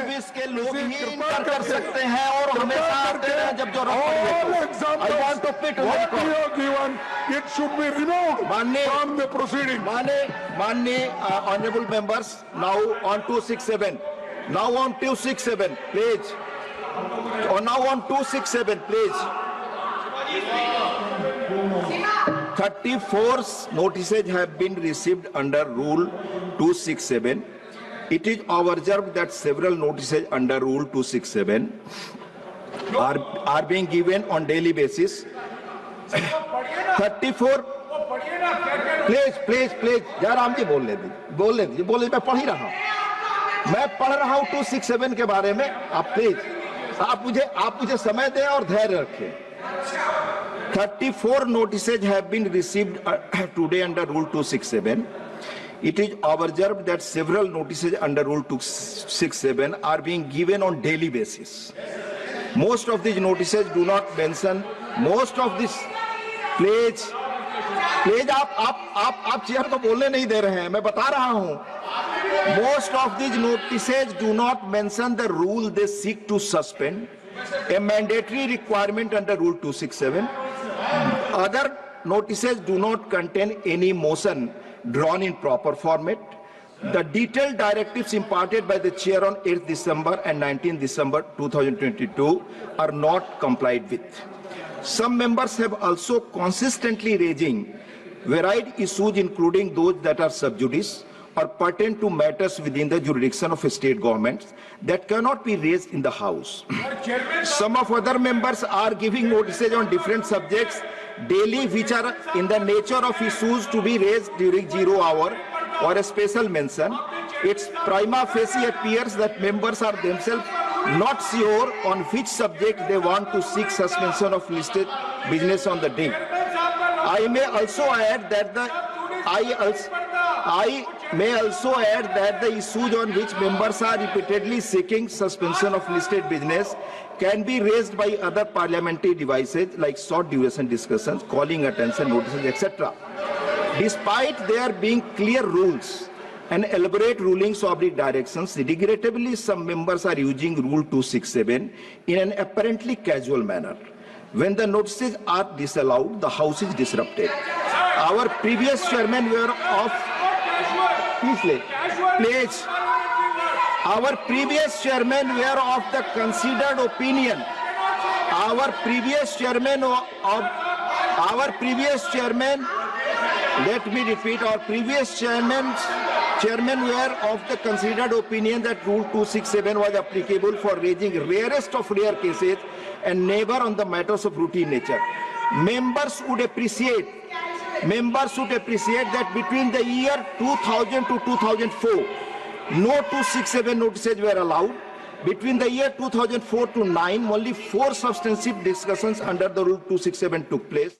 Service के लोग ही इनकार कर सकते हैं और हमेशा आते हैं जब जरूरत पड़ती है। I want to put what you have given, it should be removed from the proceeding. माननीय honorable members, now on 267. Now on 267, please. Or now on 267, please. 34 notices have been received under Rule 267. It is observed that several notices under Rule 267 are being given on daily basis. 34. Please. Jairam जी बोल दीजिए, मैं पढ़ ही रहा हूँ। मैं पढ़ रहा हूँ 267 के बारे में। आप प्लीज, आप मुझे समय दें और धैर्य रखें। 34 notices have been received today under Rule 267. It is observed that several notices under Rule 267 are being given on daily basis. Most of these notices do not mention. Most of this, please, आप chair को बोलने नहीं दे रहे हैं, मैं बता रहा हूं। Most of these notices do not mention the rule they seek to suspend, a mandatory requirement under Rule 267. Other notices do not contain any motion drawn in proper format. The detailed directives imparted by the chair on 8th December and 19th December 2022 are not complied with. Some members have also consistently raising varied issues, including those that are sub judice or pertain to matters within the jurisdiction of state governments that cannot be raised in the House. Some of other members are giving notices on different subjects daily, which are in the nature of issues to be raised during 0 hour or a special mention. It's prima facie appears that members are themselves not sure on which subject they want to seek suspension of listed business on the day. I may also add that the issues on which members are repeatedly seeking suspension of listed business can be raised by other parliamentary devices like short duration discussions, calling attention notices, etc. Despite there being clear rules and elaborate rulings or directions, regrettably some members are using Rule 267 in an apparently casual manner. When the notices are disallowed, the House is disrupted. Our previous chairman were of Our previous chairman were of the considered opinion. Our previous chairman, let me repeat, our previous chairman were of the considered opinion that Rule 267 was applicable for raising rarest of rare cases and never on the matters of routine nature. Members would appreciate that between the year 2000 to 2004, no 267 notices were allowed. Between the year 2004 to 9, only 4 substantive discussions under the Rule 267 took place.